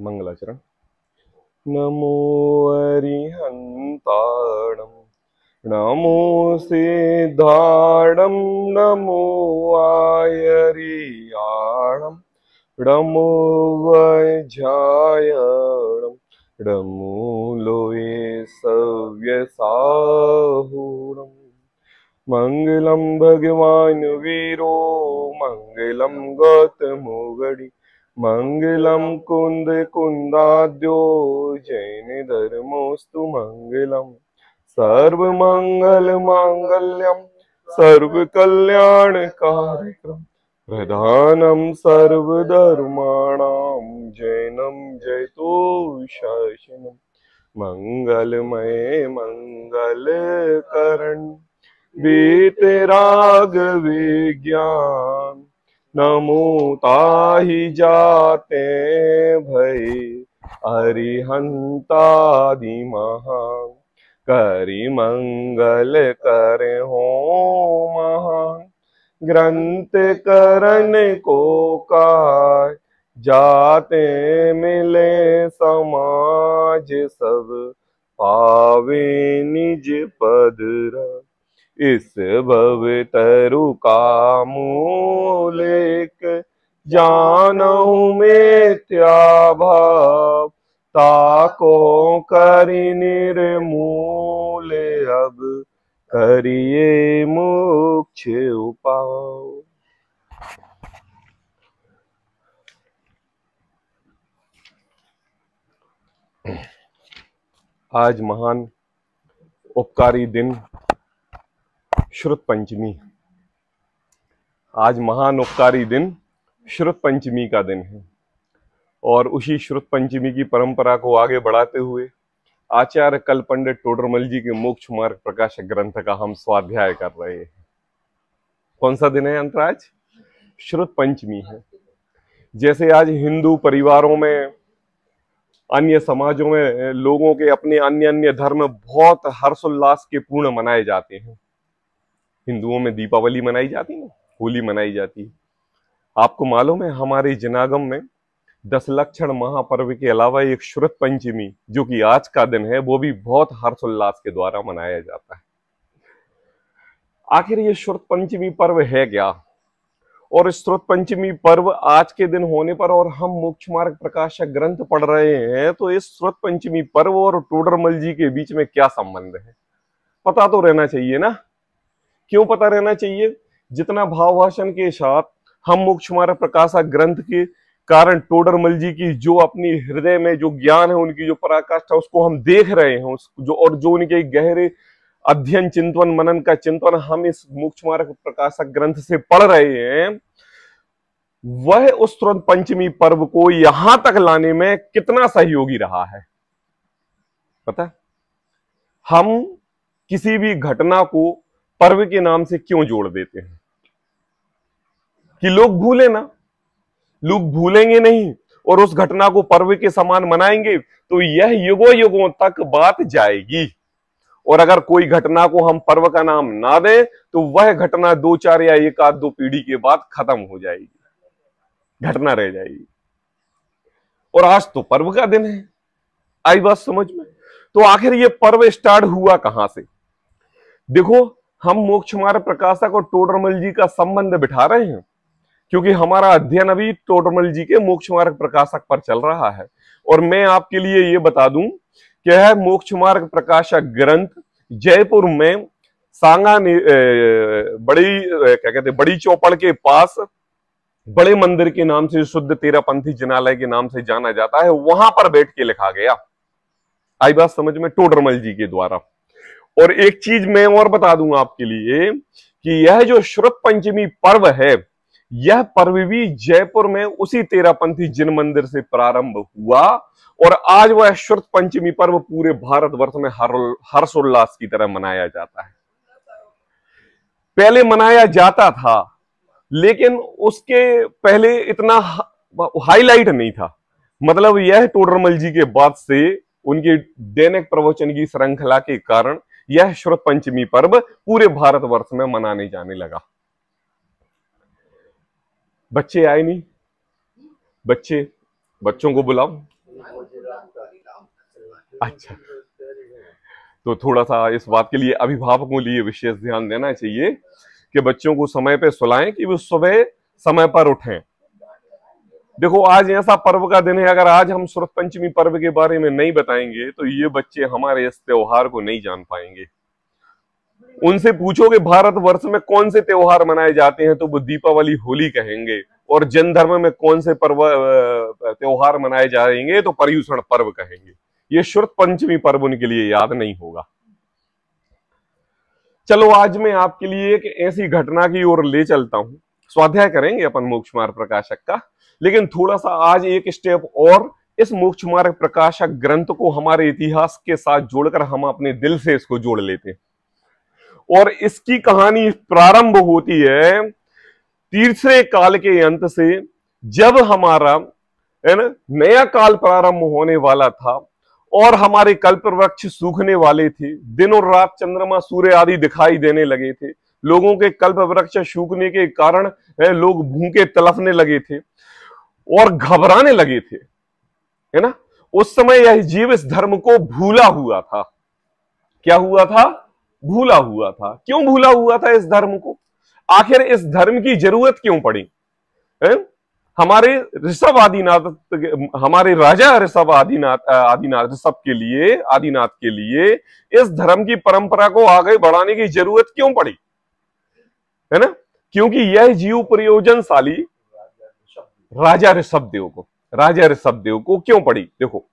मंगलाचरण। नमो अरिहंताणं नमो सिद्धाणं नमो आयरियाणं नमो वैज्यायणं नमो लोये सव्यसाहुणम्। मंगलम भगवान वीरो मंगलम गौतमो गणि मंगलम कुंद कुंदाद्यो जैन धर्मोस्तु मंगलम। सर्व मंगल मांगल्यम सर्व कल्याण कार्यक्रम प्रधानम सर्वधर्माणां जैनम जयतो शासनम। मंगलमय मंगल करण वीतराग विज्ञान नमो ताहि जाते भय अरिहंतादि महान। करि मंगल कर हो महान ग्रंथ करण को काय जाते मिले समाज सब पावे निज पद राज। इस भव तरु का मूलिक जानहु मिथ्या भाव ताको करि निर्मूल अब करिए मोक्ष उपाय। आज महान उपकारी दिन श्रुत पंचमी। आज महान उपकारी दिन श्रुत पंचमी का दिन है और उसी श्रुत पंचमी की परंपरा को आगे बढ़ाते हुए आचार्य कल पंडित टोडरमल जी के मोक्ष मार्ग प्रकाशक ग्रंथ का हम स्वाध्याय कर रहे हैं। कौन सा दिन है अंतराज? श्रुत पंचमी है। जैसे आज हिंदू परिवारों में, अन्य समाजों में लोगों के अपने अन्य अन्य धर्म बहुत हर्षोल्लास के पूर्ण मनाए जाते हैं। हिंदुओं में दीपावली मनाई जाती है, होली मनाई जाती है। आपको मालूम है हमारे जनागम में 10 लक्षण महापर्व के अलावा एक श्रुत पंचमी जो कि आज का दिन है वो भी बहुत हर्षोल्लास के द्वारा मनाया जाता है। आखिर ये श्रुत पंचमी पर्व है क्या? और इस श्रुत पंचमी पर्व आज के दिन होने पर और हम मोक्ष मार्ग प्रकाशक ग्रंथ पढ़ रहे हैं तो इस श्रुत पंचमी पर्व और टोडरमल जी के बीच में क्या संबंध है? पता तो रहना चाहिए ना। क्यों पता रहना चाहिए? जितना भावभाषण के साथ हम मोक्ष मार्ग प्रकाशक ग्रंथ के कारण टोडरमल जी की जो अपनी हृदय में जो ज्ञान है, उनकी जो पराकाष्ठा उसको हम देख रहे हैं, और जो उनके गहरे अध्ययन चिंतन मनन का चिंतन हम इस मोक्ष मार्ग प्रकाशक ग्रंथ से पढ़ रहे हैं, वह उस श्रुत पंचमी पर्व को यहां तक लाने में कितना सहयोगी रहा है पता? हम किसी भी घटना को पर्व के नाम से क्यों जोड़ देते हैं कि लोग भूले ना। लोग भूलेंगे नहीं और उस घटना को पर्व के समान मनाएंगे तो यह युगों युगों तक बात जाएगी। और अगर कोई घटना को हम पर्व का नाम ना दें तो वह घटना 2-4 या 1-2 पीढ़ी के बाद खत्म हो जाएगी, घटना रह जाएगी। और आज तो पर्व का दिन है। आई बात समझ में? तो आखिर ये पर्व स्टार्ट हुआ कहां से? देखो, हम मोक्ष मार्ग प्रकाशक और टोडरमल जी का संबंध बिठा रहे हैं क्योंकि हमारा अध्ययन अभी टोडरमल जी के मोक्ष मार्ग प्रकाशक पर चल रहा है। और मैं आपके लिए ये बता दूं कि यह मोक्ष मार्ग प्रकाशक ग्रंथ जयपुर में सांगा बड़ी चौपड़ के पास बड़े मंदिर के नाम से, शुद्ध तेरापंथी जिनालय के नाम से जाना जाता है, वहां पर बैठ के लिखा गया। आई बात समझ में? टोडरमल जी के द्वारा। और एक चीज मैं और बता दूं आपके लिए कि यह जो श्रुत पंचमी पर्व है, यह पर्व भी जयपुर में उसी तेरापंथी जिन मंदिर से प्रारंभ हुआ और आज वह श्रुत पंचमी पर्व पूरे भारतवर्ष में हर्षोल्लास की तरह मनाया जाता है। पहले मनाया जाता था लेकिन उसके पहले इतना हाईलाइट नहीं था। मतलब यह टोडरमल जी के बाद से उनके दैनिक प्रवचन की श्रृंखला के कारण यह श्रुत पंचमी पर्व पूरे भारतवर्ष में मनाने जाने लगा। बच्चे आए नहीं? बच्चों को बुलाओ। अच्छा, तो थोड़ा सा इस बात के लिए अभिभावकों के लिए विशेष ध्यान देना चाहिए कि बच्चों को समय पे सुलाएं कि वो सुबह समय पर उठें। देखो आज ऐसा पर्व का दिन है, अगर आज हम शरद पंचमी पर्व के बारे में नहीं बताएंगे तो ये बच्चे हमारे इस त्योहार को नहीं जान पाएंगे। उनसे पूछोगे भारत वर्ष में कौन से त्योहार मनाए जाते हैं तो वो दीपावली, होली कहेंगे, और जैन धर्म में कौन से पर्व त्योहार मनाए जाएंगे तो पर्युषण पर्व कहेंगे। ये शरद पंचमी पर्व उनके लिए याद नहीं होगा। चलो आज मैं आपके लिए एक ऐसी घटना की ओर ले चलता हूं। स्वाध्याय करेंगे अपन मोक्ष मार्ग प्रकाशक का, लेकिन थोड़ा सा आज एक स्टेप और इस मोक्ष मार्ग प्रकाशक ग्रंथ को हमारे इतिहास के साथ जोड़कर हम अपने दिल से इसको जोड़ लेते हैं। और इसकी कहानी प्रारंभ होती है तीसरे काल के अंत से, जब हमारा है ना नया काल प्रारंभ होने वाला था और हमारे कल्प वृक्ष सूखने वाले थे। दिन और रात, चंद्रमा, सूर्य आदि दिखाई देने लगे थे। लोगों के कल्प वृक्ष सूखने के कारण लोग भूखे तड़फने लगे थे और घबराने लगे थे, है ना। उस समय यह जीव इस धर्म को भूला हुआ था। क्या हुआ था? भूला हुआ था। क्यों भूला हुआ था इस धर्म को? आखिर इस धर्म की जरूरत क्यों पड़ी? हमारे ऋषभ आदिनाथ, हमारे राजा ऋषभ आदिनाथ ऋषभ के लिए, आदिनाथ के लिए इस धर्म की परंपरा को आगे बढ़ाने की जरूरत क्यों पड़ी, है ना? क्योंकि यह जीव प्रयोजनशाली राजा ऋषभ देव को क्यों पड़ी? देखो,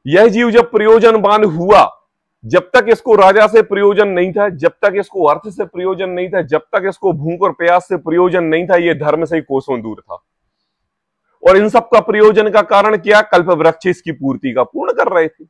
यह जीव जब प्रयोजनवान हुआ, जब तक इसको राजा से प्रयोजन नहीं था, जब तक इसको अर्थ से प्रयोजन नहीं था, जब तक इसको भूख और प्यास से प्रयोजन नहीं था, यह धर्म से कोसों दूर था। और इन सब का प्रयोजन का कारण क्या? कल्प वृक्ष इसकी पूर्ति का पूर्ण कर रहे थे।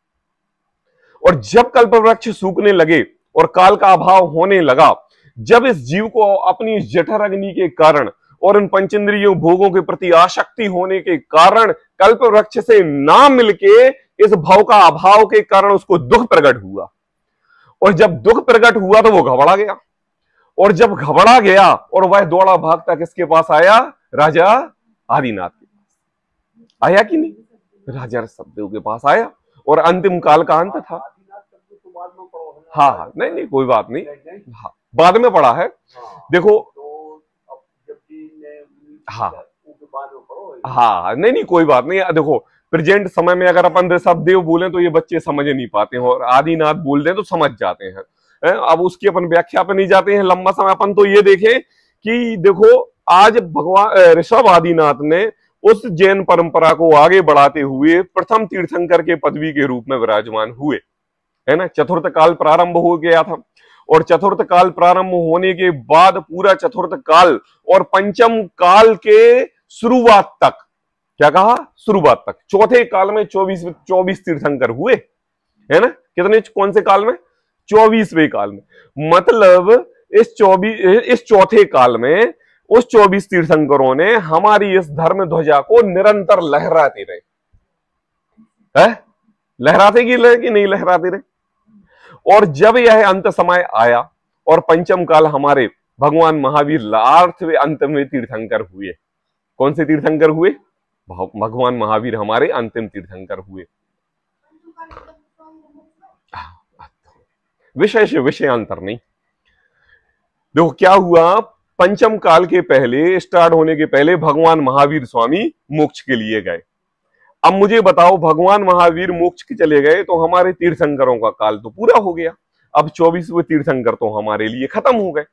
और जब कल्प वृक्ष सूखने लगे और काल का अभाव होने लगा, जब इस जीव को अपनी जठर अग्नि के कारण और इन पंचेंद्रियों भोगों के प्रति आसक्ति होने के कारण कल्प वृक्ष से ना मिलके इस भाव का अभाव के कारण उसको दुख प्रकट हुआ। और जब दुख प्रकट हुआ तो वो घबरा गया, और जब घबरा गया और वह दौड़ा भागता किसके पास आया? राजा आदिनाथ के पास आया कि नहीं? राजा ऋषभदेव के पास आया, और अंतिम काल का अंत था। हाँ, नहीं कोई बात नहीं, हाँ बाद में पढ़ा है। देखो, हाँ नहीं कोई बात नहीं। देखो, प्रेजेंट समय में अगर अपन ऋषभदेव बोले तो ये बच्चे समझ नहीं पाते हैं, और आदिनाथ बोल दें तो समझ जाते हैं। अब उसकी अपन व्याख्या पे नहीं जाते हैं लंबा समय। अपन तो ये देखें कि देखो, आज भगवान ऋषभ आदिनाथ ने उस जैन परंपरा को आगे बढ़ाते हुए प्रथम तीर्थंकर के पदवी के रूप में विराजमान हुए, है ना। चतुर्थ काल प्रारंभ हो गया था, और चतुर्थ काल प्रारंभ होने के बाद पूरा चतुर्थ काल और पंचम काल के शुरुआत तक, क्या कहा? शुरुआत तक, चौथे काल में 24 तीर्थंकर हुए, है ना। कितने? कौन से काल में? 24वें काल में। मतलब इस चौथे काल में उस 24 तीर्थंकरों ने हमारी इस धर्म ध्वजा को निरंतर लहराते रहे, लहराते कि नहीं लहराते रहे। और जब यह अंत समय आया और पंचम काल, हमारे भगवान महावीर लार्थ अंतिम तीर्थंकर हुए। कौन से तीर्थंकर हुए? भगवान महावीर हमारे अंतिम तीर्थंकर हुए। विषय से विषयांतर नहीं। देखो क्या हुआ, पंचम काल के पहले, स्टार्ट होने के पहले भगवान महावीर स्वामी मोक्ष के लिए गए। अब मुझे बताओ, भगवान महावीर मोक्ष के चले गए तो हमारे तीर्थंकरों का काल तो पूरा हो गया। अब 24वें तीर्थंकर तो हमारे लिए खत्म हो गए।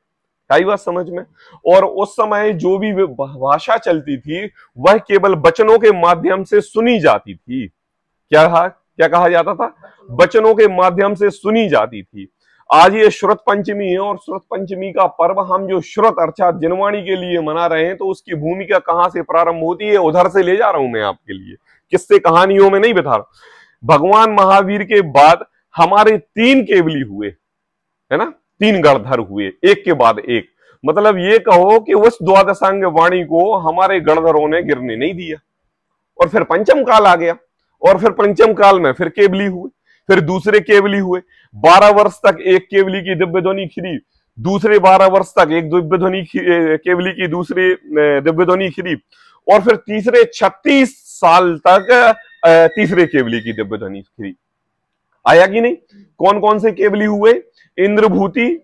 आई बात समझ में? और उस समय जो भी भाषा चलती थी वह केवल वचनों के माध्यम से सुनी जाती थी। क्या कहा जाता था? वचनों के माध्यम से सुनी जाती थी। आज ये श्रुत पंचमी है, और श्रुत पंचमी का पर्व हम जो श्रुत अर्थात जनवाणी के लिए मना रहे हैं, तो उसकी भूमिका कहां से प्रारंभ होती है उधर से ले जा रहा हूं मैं आपके लिए, किससे कहानियों में नहीं बता रहा। भगवान महावीर के बाद हमारे 3 केवली हुए, है ना, 3 गणधर हुए, एक के बाद एक। मतलब ये कहो कि उस द्वादशांग वाणी को हमारे गणधरों ने गिरने नहीं दिया। और फिर पंचम काल आ गया, और फिर पंचम काल में फिर केवली हुए, फिर दूसरे केवली हुए। 12 वर्ष तक एक केवली की दिव्य ध्वनि खिली, दूसरे 12 वर्ष तक एक दिव्य ध्वनि केवली की दूसरी दिव्य ध्वनि खिली, और फिर तीसरे 36 साल तक तीसरे केवली की दिव्य ध्वनि खिली। आया कि नहीं? कौन कौन से केवली हुए? इंद्रभूति,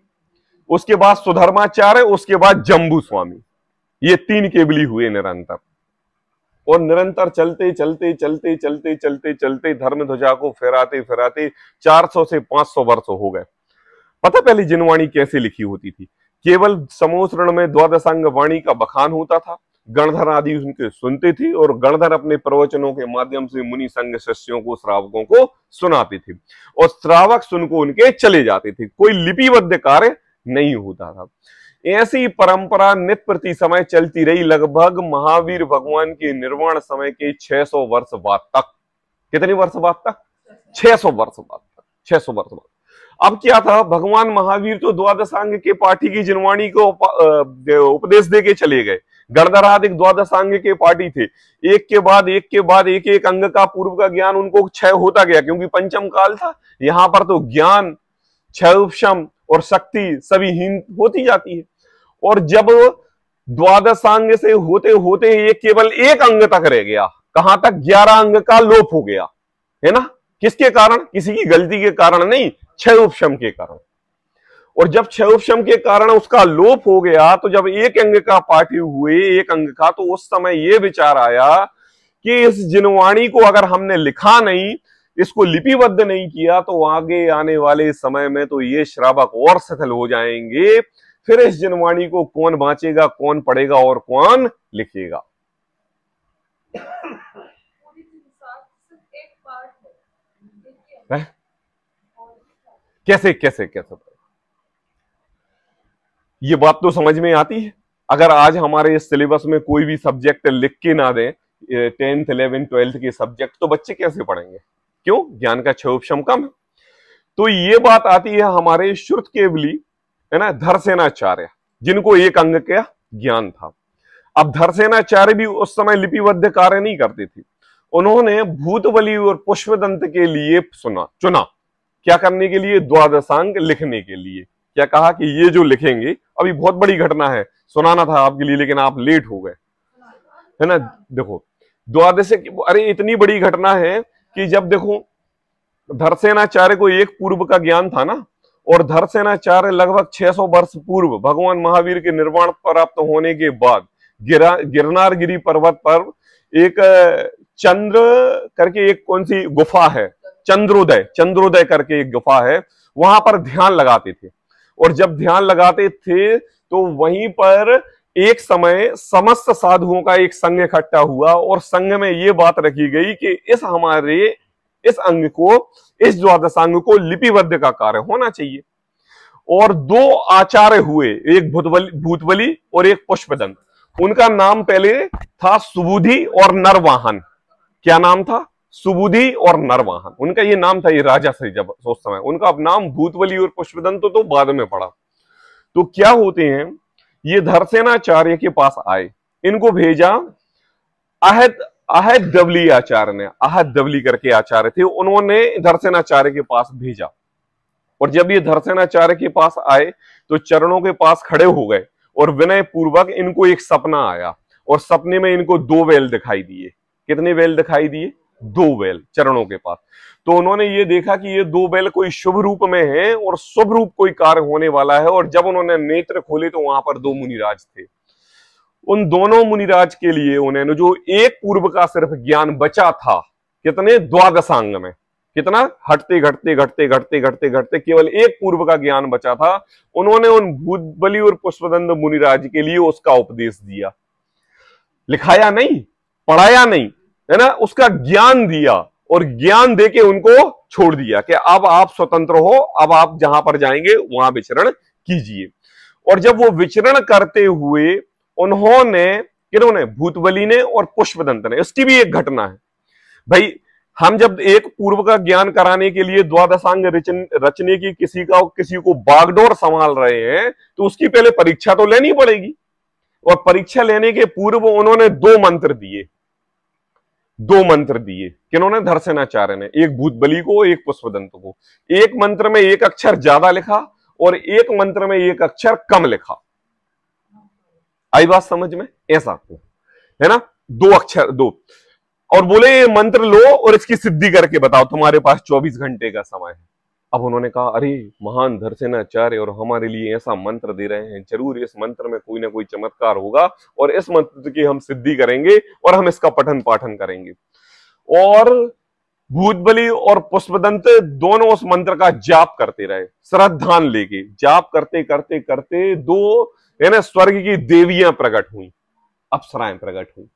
उसके बाद सुधर्माचार्य, उसके बाद जम्बू स्वामी। ये 3 केवली हुए निरंतर, और निरंतर चलते चलते चलते चलते चलते चलते धर्म ध्वजा को फहराते फहराते 400 से 500 वर्ष हो गए। पता पहले जिनवाणी कैसे लिखी होती थी? केवल समोसरण में द्वादशांग वाणी का बखान होता था, गणधर आदि उनके सुनते थे, और गणधर अपने प्रवचनों के माध्यम से मुनि संघ शिष्यों को, श्रावकों को सुनाते थे, और श्रावक सुनको उनके चले जाते थे। कोई लिपिबद्ध कार्य नहीं होता था। ऐसी परंपरा नित्य प्रति समय चलती रही लगभग महावीर भगवान के निर्वाण समय के 600 वर्ष बाद तक। कितने वर्ष बाद तक? 600 वर्ष बाद तक। 600 वर्ष बाद अब क्या था? भगवान महावीर तो द्वादशांग के पाठी की जिनवाणी को उपदेश दे के चले गए। गणधरादिक द्वादशांग के पाठी थे, एक के बाद एक के बाद एक एक अंग का पूर्व का ज्ञान उनको क्षय होता गया, क्योंकि पंचम काल था। यहां पर तो ज्ञान, क्षय, उपशम और शक्ति सभी हीन होती जाती है। और जब द्वादशांग से होते होते ये केवल एक अंग तक रह गया, कहां तक? 11 अंग का लोप हो गया, है ना? किसके कारण? किसी की गलती के कारण नहीं, क्षय उपशम के कारण। और जब क्षय उपशम के कारण उसका लोप हो गया, तो जब एक अंग का पाठी हुए, एक अंग का, तो उस समय ये विचार आया कि इस जिनवाणी को अगर हमने लिखा नहीं, इसको लिपिबद्ध नहीं किया, तो आगे आने वाले समय में तो ये श्रावक और सफल हो जाएंगे। फिर इस जिनवाणी को कौन बांचेगा, कौन पढ़ेगा और कौन लिखेगा? कैसे कैसे कैसे? ये बात तो समझ में आती है। अगर आज हमारे इस सिलेबस में कोई भी सब्जेक्ट लिख के ना दें, 10th 11th 12th के सब्जेक्ट, तो बच्चे कैसे पढ़ेंगे? क्यों? ज्ञान का क्षय उपशम कम है। तो ये बात आती है हमारे श्रुत केवली, है ना, धरसेनाचार्य, जिनको एक अंग का ज्ञान था। अब धरसेनाचार्य भी उस समय लिपिबद्ध कार्य नहीं करते थे। उन्होंने भूतबली और पुष्पदंत के लिए चुना। क्या करने के लिए? द्वादशांग लिखने के लिए। क्या कहा कि ये जो लिखेंगे, अभी बहुत बड़ी घटना है, सुनाना था आपके लिए, लेकिन आप लेट हो गए, है ना। देखो द्वादश, अरे इतनी बड़ी घटना है कि जब देखो धरसेनाचार्य को एक पूर्व का ज्ञान था ना, और धरसेनाचार्य लगभग 600 वर्ष पूर्व भगवान महावीर के निर्वाण प्राप्त होने के बाद गिरनार गिरी पर्वत पर एक चंद्र करके एक कौन सी गुफा है, चंद्रोदय करके एक गुफा है, वहां पर ध्यान लगाते थे। और जब ध्यान लगाते थे तो वहीं पर एक समय समस्त साधुओं का एक संघ इकट्ठा हुआ, और संघ में ये बात रखी गई कि इस अंग को, इस द्वादशांग को लिपिबद्ध का कार्य होना चाहिए। और 2 आचार्य हुए, एक भूतबली और एक पुष्पदंत। उनका नाम पहले था सुबुधि और नरवाहन। क्या नाम था? सुबुधि और नरवाहन, उनका ये नाम था। ये राजा से जब उस समय उनका अब नाम भूतबली और पुष्पदंत तो बाद में पड़ा। तो क्या होते हैं, ये धरसेनाचार्य के पास आए, इनको भेजा आहत दवली आचार्य ने, आहत दवली करके आचार्य थे, उन्होंने धरसेनाचार्य के पास भेजा। और जब ये धरसेनाचार्य के पास आए तो चरणों के पास खड़े हो गए, और विनय पूर्वक इनको एक सपना आया, और सपने में इनको 2 बैल दिखाई दिए। कितने बैल दिखाई दिए? 2 बैल चरणों के पास। तो उन्होंने ये देखा कि ये 2 बैल कोई शुभ रूप में है, और शुभ रूप कोई कार्य होने वाला है। और जब उन्होंने नेत्र खोले तो वहां पर 2 मुनिराज थे। उन दोनों मुनिराज के लिए उन्होंने जो एक पूर्व का सिर्फ ज्ञान बचा था, कितने? द्वादशांग में। कितना? हटते घटते घटते घटते घटते घटते केवल एक पूर्व का ज्ञान बचा था। उन्होंने उन भूतबली और पुष्पदंत मुनिराज के लिए उसका उपदेश दिया। लिखाया नहीं, पढ़ाया नहीं, है ना, उसका ज्ञान दिया, और ज्ञान देके उनको छोड़ दिया कि अब आप स्वतंत्र हो, अब आप जहां पर जाएंगे वहां विचरण कीजिए। और जब वो विचरण करते हुए उन्होंने, किन्होंने? भूतबली ने और पुष्पदंत ने। इसकी भी एक घटना है भाई। हम जब एक पूर्व का ज्ञान कराने के लिए द्वादशांग रचने की किसी को बागडोर संभाल रहे हैं, तो उसकी पहले परीक्षा तो लेनी पड़ेगी। और परीक्षा लेने के पूर्व उन्होंने 2 मंत्र दिए। 2 मंत्र दिए किन्होंने? धरसेनाचार्य ने, एक भूतबली को, एक पुष्पदंत को। एक मंत्र में एक अक्षर ज्यादा लिखा, और एक मंत्र में एक अक्षर कम लिखा। आई बात समझ में? ऐसा है ना, 2 अक्षर 2। और बोले ये मंत्र लो और इसकी सिद्धि करके बताओ, तुम्हारे पास 24 घंटे का समय है। अब उन्होंने कहा, अरे महान धरसेनाचार्य और हमारे लिए ऐसा मंत्र दे रहे हैं, जरूर इस मंत्र में कोई ना कोई चमत्कार होगा और इस मंत्र की हम सिद्धि करेंगे और हम इसका पठन पाठन करेंगे। और भूतबली और पुष्पदंत दोनों उस मंत्र का जाप करते रहे, श्रद्धान लेके जाप करते करते करते दो है ना स्वर्ग की देवियां प्रकट हुई, अप्सराएं प्रकट हुई।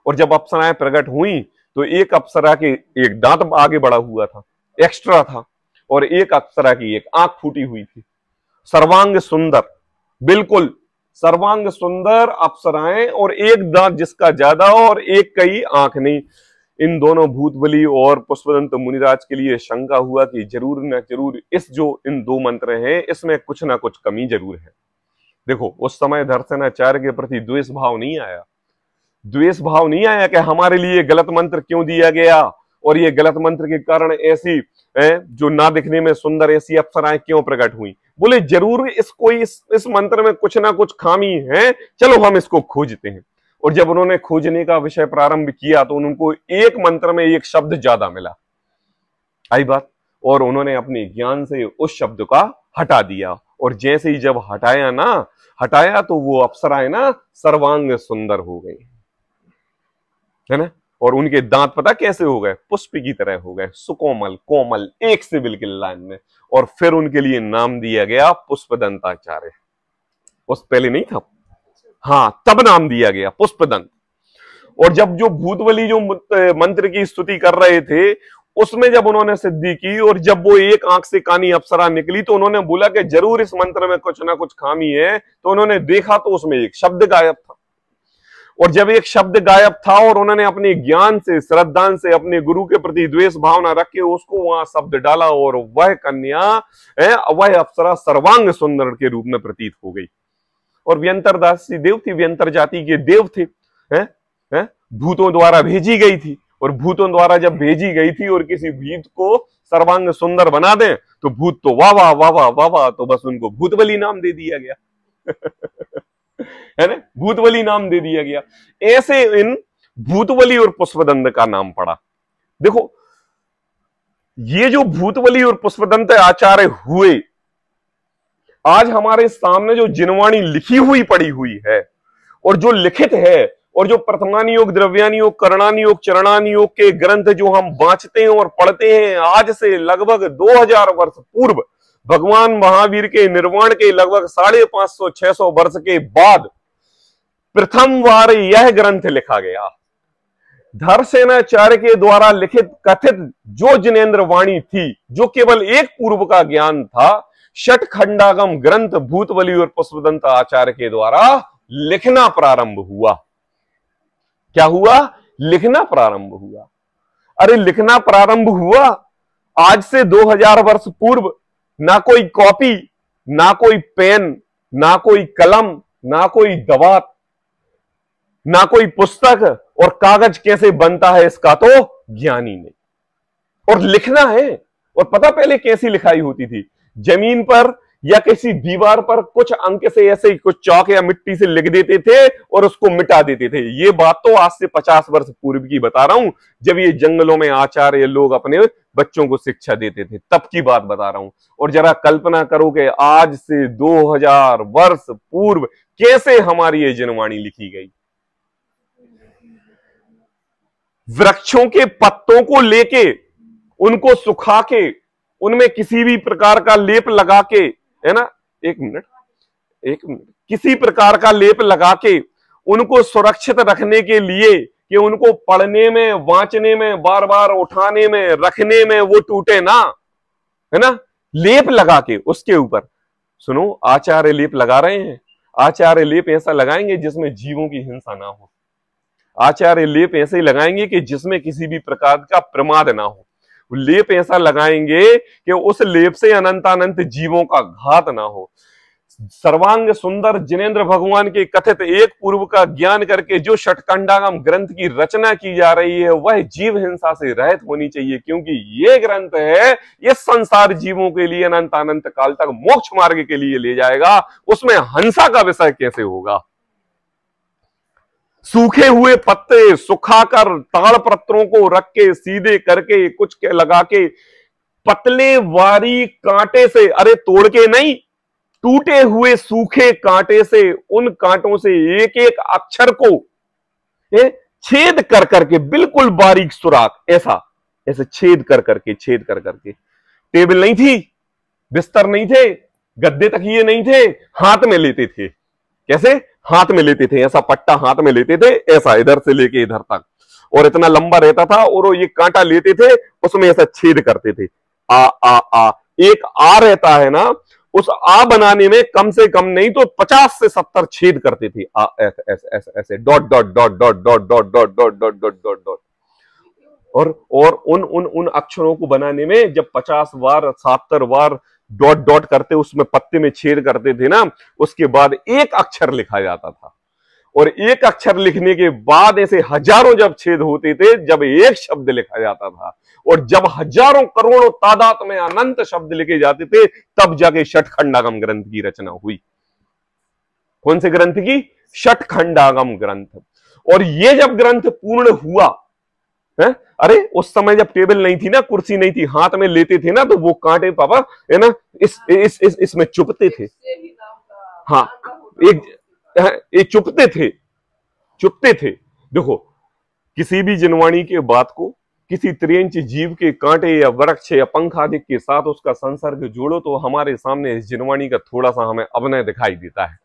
और जब अप्सराएं प्रकट हुई तो एक अप्सरा के एक दांत आगे बढ़ा हुआ था, एक्स्ट्रा था, और एक अप्सरा की एक आंख फूटी हुई थी। सर्वांग सुंदर, बिल्कुल सर्वांग सुंदर अप्सराएं, और एक दांत जिसका ज्यादा और एक कई आंख नहीं। इन दोनों भूतबली और पुष्पदंत मुनिराज के लिए शंका हुआ कि जरूर न जरूर इस जो इन दो मंत्र हैं इसमें कुछ ना कुछ कमी जरूर है। देखो उस समय धरसेनाचार्य के प्रति द्वेष भाव नहीं आया, द्वेष भाव नहीं आया कि हमारे लिए गलत मंत्र क्यों दिया गया और ये गलत मंत्र के कारण ऐसी जो ना दिखने में सुंदर ऐसी अप्सराएं क्यों प्रकट हुई। बोले जरूर इस मंत्र में कुछ ना कुछ खामी है, चलो हम इसको खोजते हैं। और जब उन्होंने खोजने का विषय प्रारंभ किया तो उनको एक मंत्र में एक शब्द ज्यादा मिला, आई बात, और उन्होंने अपने ज्ञान से उस शब्द का हटा दिया। और जैसे ही जब हटाया तो वो अप्सराएं ना सर्वांग सुंदर हो गई, है ना। और उनके दांत पता कैसे हो गए, पुष्प की तरह हो गए, सुकोमल कोमल, एक से बिल्कुल लाइन में। और फिर उनके लिए नाम दिया गया पुष्पदंताचार्य। उस पहले नहीं था, हाँ तब नाम दिया गया पुष्पदंत। और जब जो भूतबली जो मंत्र की स्तुति कर रहे थे उसमें जब उन्होंने सिद्धि की और जब वो एक आंख से कानी अप्सरा निकली तो उन्होंने बोला कि जरूर इस मंत्र में कुछ ना कुछ खामी है। तो उन्होंने देखा तो उसमें एक शब्द गायब था, और जब एक शब्द गायब था और उन्होंने अपने ज्ञान से श्रद्धा से अपने गुरु के प्रति द्वेष भावना रख के उसको वहां शब्द डाला और वह कन्या वह अप्सरा सर्वांग सुंदर के रूप में प्रतीत हो गई। और व्यंतरदासी देव थी, व्यंतर जाति के देव थे, भूतों द्वारा भेजी गई थी। और भूतों द्वारा जब भेजी गई थी और किसी भूत को सर्वांग सुंदर बना दें तो भूत तो वाह वाह वाह वाह वाह वाह, तो बस उनको भूतबली नाम दे दिया गया है ना, भूतबली नाम दे दिया गया। ऐसे इन भूतबली और पुष्पदंत का नाम पड़ा। देखो ये जो भूतबली और पुष्पदंत आचार्य हुए, आज हमारे सामने जो जिनवाणी लिखी हुई पड़ी हुई है और जो लिखित है और जो प्रथमानि योग, द्रव्यानि योग, करणानि योग, चरणानि योग के ग्रंथ जो हम वांचते हैं और पढ़ते हैं, आज से लगभग 2000 वर्ष पूर्व भगवान महावीर के निर्वाण के लगभग 550-600 वर्ष के बाद प्रथम बार यह ग्रंथ लिखा गया। धरसेनाचार्य के द्वारा लिखित कथित जो जिनेन्द्र वाणी थी, जो केवल एक पूर्व का ज्ञान था, षट खंडागम ग्रंथ भूतबली और पुष्पदंत आचार्य के द्वारा लिखना प्रारंभ हुआ। क्या हुआ? लिखना प्रारंभ हुआ। अरे लिखना प्रारंभ हुआ आज से 2000 वर्ष पूर्व। ना कोई कॉपी, ना कोई पेन, ना कोई कलम, ना कोई दवात, ना कोई पुस्तक, और कागज कैसे बनता है इसका तो ज्ञान ही नहीं। और लिखना है, और पता पहले कैसी लिखाई होती थी? जमीन पर या किसी दीवार पर कुछ अंक से ऐसे ही कुछ चौक या मिट्टी से लिख देते थे और उसको मिटा देते थे। ये बात तो आज से 50 वर्ष पूर्व की बता रहा हूं, जब ये जंगलों में आचार्य लोग अपने बच्चों को शिक्षा देते थे, तब की बात बता रहा हूं। और जरा कल्पना करो कि आज से 2000 वर्ष पूर्व कैसे हमारी ये जिनवाणी लिखी गई। वृक्षों के पत्तों को लेके उनको सुखा के उनमें किसी भी प्रकार का लेप लगा के, है ना, एक मिनट, किसी प्रकार का लेप लगा के उनको सुरक्षित रखने के लिए कि उनको पढ़ने में, वांचने में, बार बार उठाने में, रखने में वो टूटे ना, है ना, लेप लगा के उसके ऊपर। सुनो, आचार्य लेप लगा रहे हैं। आचार्य लेप ऐसा लगाएंगे जिसमें जीवों की हिंसा ना हो। आचार्य लेप ऐसे ही लगाएंगे कि जिसमें किसी भी प्रकार का प्रमाद ना हो। लेप ऐसा लगाएंगे कि उस लेप से अनंतानंत जीवों का घात ना हो। सर्वांग सुंदर जिनेन्द्र भगवान के कथित एक पूर्व का ज्ञान करके जो षटखंडागम ग्रंथ की रचना की जा रही है वह जीव हिंसा से रहित होनी चाहिए, क्योंकि ये ग्रंथ है, ये संसार जीवों के लिए अनंतानंत काल तक मोक्ष मार्ग के लिए ले जाएगा। उसमें हिंसा का विषय कैसे होगा? सूखे हुए पत्ते सुखाकर ताड़ पत्रों को रख के सीधे करके कुछ के लगा के पतले वारी कांटे से, अरे तोड़ के नहीं, टूटे हुए सूखे कांटे से, उन कांटों से एक एक अक्षर को छेद कर करके, बिल्कुल बारीक सुराख, ऐसा ऐसे छेद कर करके, छेद कर करके। टेबल नहीं थी, बिस्तर नहीं थे, गद्दे तकिए नहीं थे, हाथ में लेते थे। कैसे? हाथ में लेते थे, ऐसा पट्टा हाथ में लेते थे, ऐसा इधर से लेके इधर तक, और इतना लंबा रहता था, और वो ये कांटा लेते थे, उसमें ऐसा छेद करते थे। आ आ आ, एक आ रहता है ना, उस आ बनाने में कम से कम नहीं तो 50 से 70 छेद करते थे। आ ऐसे ऐसे ऐसे ऐसे, dot dot dot dot dot dot dot dot dot dot dot dot, और उन अक्षरों को बनाने में जब 50 बार 70 बार डॉट डॉट करते, उसमें पत्ते में छेद करते थे ना, उसके बाद एक अक्षर लिखा जाता था। और एक अक्षर लिखने के बाद ऐसे हजारों जब छेद होते थे, जब एक शब्द लिखा जाता था, और जब हजारों करोड़ों तादाद में अनंत शब्द लिखे जाते थे, तब जाके षटखंडागम ग्रंथ की रचना हुई। कौन से ग्रंथ की? षटखंडागम ग्रंथ। और ये जब ग्रंथ पूर्ण हुआ है, अरे उस समय जब टेबल नहीं थी ना, कुर्सी नहीं थी, हाथ में लेते थे ना, तो वो कांटे पापा है ना, इसमें चुपते थे। हाँ, एक चुपते थे। देखो, किसी भी जिनवाणी के बात को किसी त्रियंच जीव के कांटे या वृक्ष या पंख आदि के साथ उसका संसर्ग जोड़ो, तो हमारे सामने इस जिनवाणी का थोड़ा सा हमें अभिनय दिखाई देता है।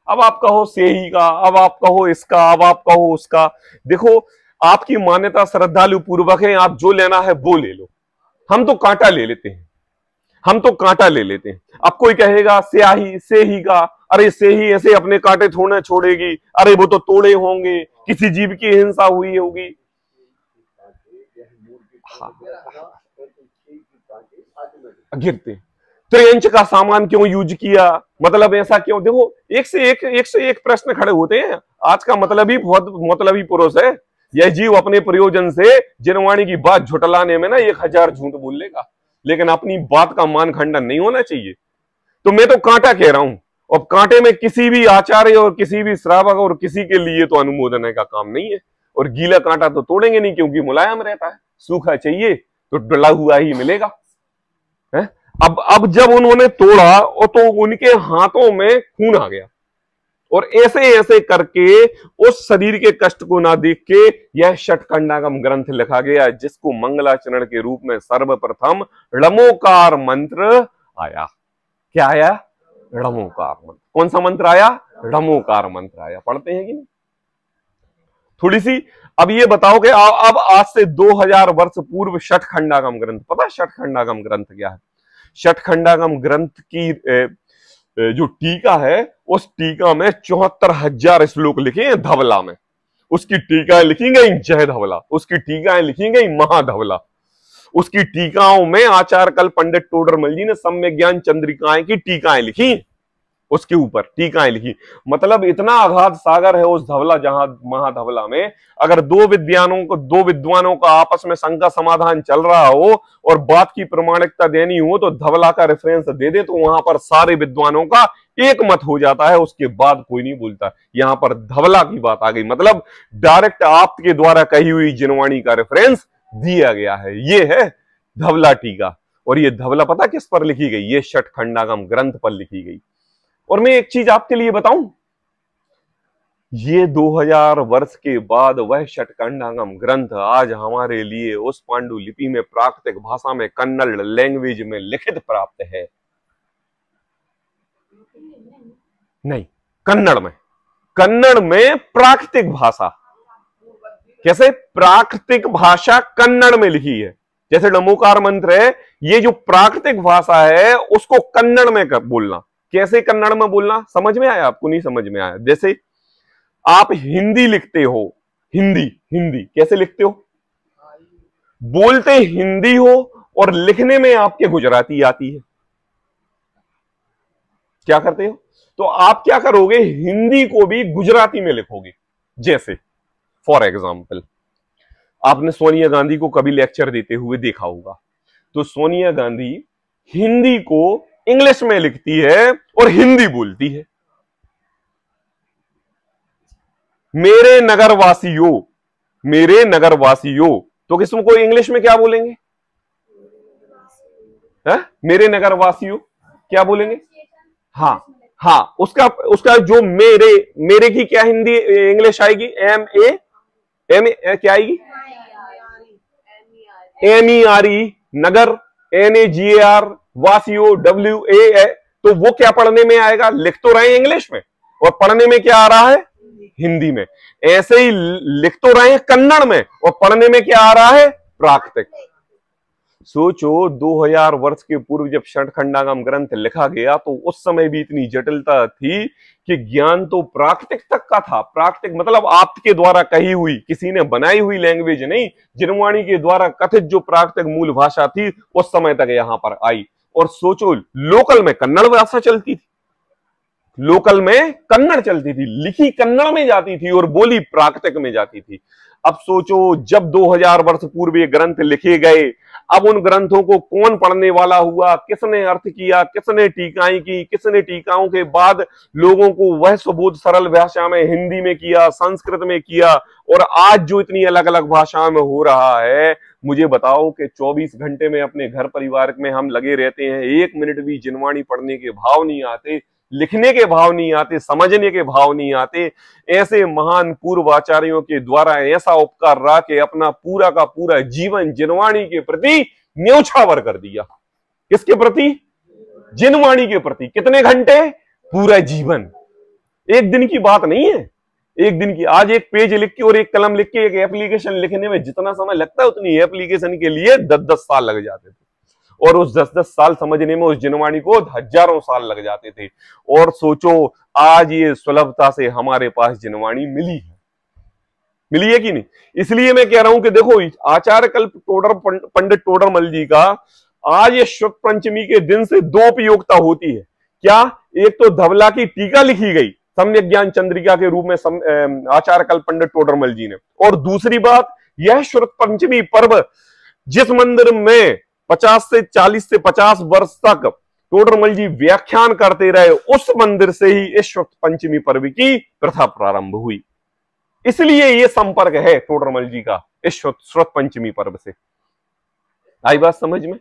अब आप कहो सेही का, अब आप कहो इसका, अब आप कहो उसका। देखो, आपकी मान्यता श्रद्धालु पूर्वक है, आप जो लेना है वो ले लो। हम तो कांटा ले लेते हैं, अब कोई कहेगा स्याही, सेही का, अरे सेही ऐसे अपने कांटे थोड़े छोड़ेगी, अरे वो तो तोड़े होंगे, किसी जीव की हिंसा हुई होगी। गिरते त्रियंच का सामान क्यों यूज किया, मतलब ऐसा क्यों? देखो, एक से एक प्रश्न खड़े होते हैं। आज का मतलब ही बहुत मतलबी पुरुष है। यह जीव अपने प्रयोजन से जिनवाणी की बात झुटलाने में ना 1000 झूठ बोल लेगा, लेकिन अपनी बात का मान खंडन नहीं होना चाहिए। तो मैं तो कांटा कह रहा हूं, और कांटे में किसी भी आचार्य और किसी भी श्रावक और किसी के लिए तो अनुमोदन का काम नहीं है। और गीला कांटा तो तोड़ेंगे नहीं, क्योंकि मुलायम रहता है। सूखा चाहिए तो डला हुआ ही मिलेगा है? अब जब उन्होंने तोड़ा, और तो उनके हाथों में खून आ गया, और ऐसे ऐसे करके उस शरीर के कष्ट को ना देख के यह षटखंडागम ग्रंथ लिखा गया, जिसको मंगलाचरण के रूप में सर्वप्रथम ळमोकार मंत्र आया। क्या आया? ळमोकार मंत्र। कौन सा मंत्र आया? ळमोकार मंत्र आया। पढ़ते हैं कि नहीं थोड़ी सी? अब ये बताओ कि अब आज से 2000 वर्ष पूर्व षटखंडागम ग्रंथ, पता है षटखंडागम ग्रंथ क्या है? षटखंडागम ग्रंथ की जो टीका है, उस टीका में 74,000 श्लोक लिखे हैं धवला में। उसकी टीकाएं लिखी गई जय धवला, उसकी टीकाएं लिखी गई महाधवला, उसकी टीकाओं में आचार्य कल पंडित टोडरमल जी ने सम्यक ज्ञान चंद्रिकाएं की टीकाएं लिखी, उसके ऊपर टीकाएं लिखी। मतलब इतना अगाध सागर है उस धवला, जहां महाधवला में अगर दो विद्वानों का आपस में शंका समाधान चल रहा हो और बात की प्रमाणिकता देनी हो, तो धवला का रेफरेंस दे दे, तो वहां पर सारे विद्वानों का एक मत हो जाता है, उसके बाद कोई नहीं बोलता। यहां पर धवला की बात आ गई, मतलब डायरेक्ट आपके द्वारा कही हुई जिनवाणी का रेफरेंस दिया गया है। ये है धवला टीका। और ये धवला पता किस पर लिखी गई? ये षटखंडागम ग्रंथ पर लिखी गई। और मैं एक चीज आपके लिए बताऊं, ये 2000 वर्ष के बाद वह षटखंडागम ग्रंथ आज हमारे लिए उस पांडुलिपि में, प्राकृतिक भाषा में, कन्नड़ लैंग्वेज में लिखित प्राप्त है। नहीं, कन्नड़ में प्राकृतिक भाषा। कैसे? प्राकृतिक भाषा कन्नड़ में लिखी है। जैसे ळमोकार मंत्र है, ये जो प्राकृतिक भाषा है उसको कन्नड़ में बोलना। कैसे कन्नड़ में बोलना? समझ में आया आपको? नहीं समझ में आया? जैसे आप हिंदी लिखते हो, हिंदी कैसे लिखते हो? बोलते हिंदी हो और लिखने में आपके गुजराती आती है। क्या करते हो? तो आप क्या करोगे? हिंदी को भी गुजराती में लिखोगे। जैसे फॉर एग्जाम्पल, आपने सोनिया गांधी को कभी लेक्चर देते हुए देखा होगा, तो सोनिया गांधी हिंदी को इंग्लिश में लिखती है और हिंदी बोलती है। मेरे नगरवासियों, मेरे नगरवासियों, तो किसको इंग्लिश में क्या बोलेंगे? है? मेरे नगरवासियों क्या बोलेंगे? हाँ हाँ, उसका उसका जो मेरे, मेरे की क्या हिंदी इंग्लिश आएगी? एम ए क्या आएगी? MERE, नगर, NAGAR, वासियों WA। तो वो क्या पढ़ने में आएगा? लिख तो रहे हैं इंग्लिश में और पढ़ने में क्या आ रहा है? हिंदी में। ऐसे ही लिख तो रहे हैं कन्नड़ में और पढ़ने में क्या आ रहा है? प्राकृतिक। सोचो 2000 वर्ष के पूर्व जब षटखंडागम ग्रंथ लिखा गया तो उस समय भी इतनी जटिलता थी कि ज्ञान तो प्राकृतिक तक का था। प्राकृतिक मतलब आपके द्वारा कही हुई, किसी ने बनाई हुई लैंग्वेज नहीं, जिनवाणी के द्वारा कथित जो प्राकृतिक मूल भाषा थी उस समय तक यहां पर आई। और सोचो लोकल में कन्नड़ भाषा चलती थी, लोकल में कन्नड़ चलती थी, लिखी कन्नड़ में जाती थी और बोली प्राकृतिक में जाती थी। अब सोचो जब 2000 वर्ष पूर्व ये ग्रंथ लिखे गए, अब उन ग्रंथों को कौन पढ़ने वाला हुआ, किसने अर्थ किया, किसने टीकाएं की, किसने टीकाओं के बाद लोगों को वह सुबोध सरल भाषा में हिंदी में किया, संस्कृत में किया, और आज जो इतनी अलग अलग भाषाओं में हो रहा है। मुझे बताओ कि 24 घंटे में अपने घर परिवार में हम लगे रहते हैं, 1 मिनट भी जिनवाणी पढ़ने के भाव नहीं आते, लिखने के भाव नहीं आते, समझने के भाव नहीं आते। ऐसे महान पूर्व आचार्यों के द्वारा ऐसा उपकार रहा कि अपना पूरा का पूरा जीवन जिनवाणी के प्रति न्यौछावर कर दिया। किसके प्रति? जिनवाणी के प्रति। कितने घंटे? पूरा जीवन। एक दिन की बात नहीं है, एक दिन की। आज एक पेज लिख के और एक कलम लिख के एक एप्लीकेशन लिखने में जितना समय लगता है उतनी एप्लीकेशन के लिए 10-10 साल लग जाते थे, और उस 10-10 साल समझने में उस जिनवाणी को हजारों साल लग जाते थे। और सोचो आज ये सुलभता से हमारे पास जिनवाणी मिली है, मिली है कि नहीं? इसलिए मैं कह रहा हूं कि देखो आचार्य कल्प पंडित टोडरमल जी का आज ये शुक्ल पंचमी के दिन से 2 उपयोगिता होती है। क्या? एक तो धवला की टीका लिखी गई सम्यक ज्ञान चंद्रिका के रूप में आचार्य कल्प पंडित टोडरमल जी ने, और दूसरी बात यह शुक्ल पंचमी पर्व जिस मंदिर में 40 से 50 वर्ष तक टोडरमल जी व्याख्यान करते रहे, उस मंदिर से ही इस शुक्ल पंचमी पर्व की प्रथा प्रारंभ हुई। इसलिए ये संपर्क है टोडरमल जी का इस शुक्ल पंचमी पर्व से। आई बात समझ में?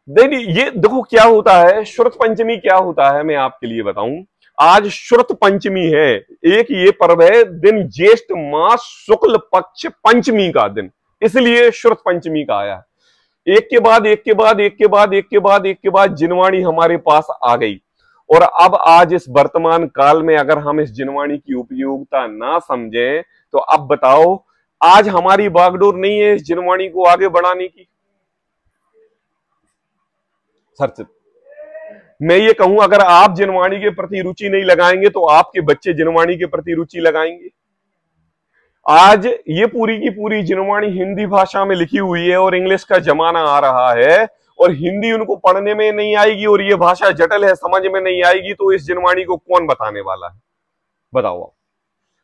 देखिए ये देखो क्या होता है, शुक्ल पंचमी क्या होता है मैं आपके लिए बताऊं। आज शुक्ल पंचमी है, एक ये पर्व है दिन ज्येष्ठ मास शुक्ल पक्ष पंचमी का दिन, इसलिए शुक्ल पंचमी का आया है। एक के बाद एक के बाद एक के बाद एक के बाद एक के बाद जिनवाणी हमारे पास आ गई। और अब आज इस वर्तमान काल में अगर हम इस जिनवाणी की उपयोगिता ना समझें तो अब बताओ आज हमारी बागडोर नहीं है इस जिनवाणी को आगे बढ़ाने की। सच मैं ये कहूं, अगर आप जिनवाणी के प्रति रुचि नहीं लगाएंगे तो आपके बच्चे जिनवाणी के प्रति रुचि लगाएंगे। आज ये पूरी की पूरी जिनवाणी हिंदी भाषा में लिखी हुई है और इंग्लिश का जमाना आ रहा है, और हिंदी उनको पढ़ने में नहीं आएगी और ये भाषा जटिल है, समझ में नहीं आएगी, तो इस जिनवाणी को कौन बताने वाला है? बताओ आप।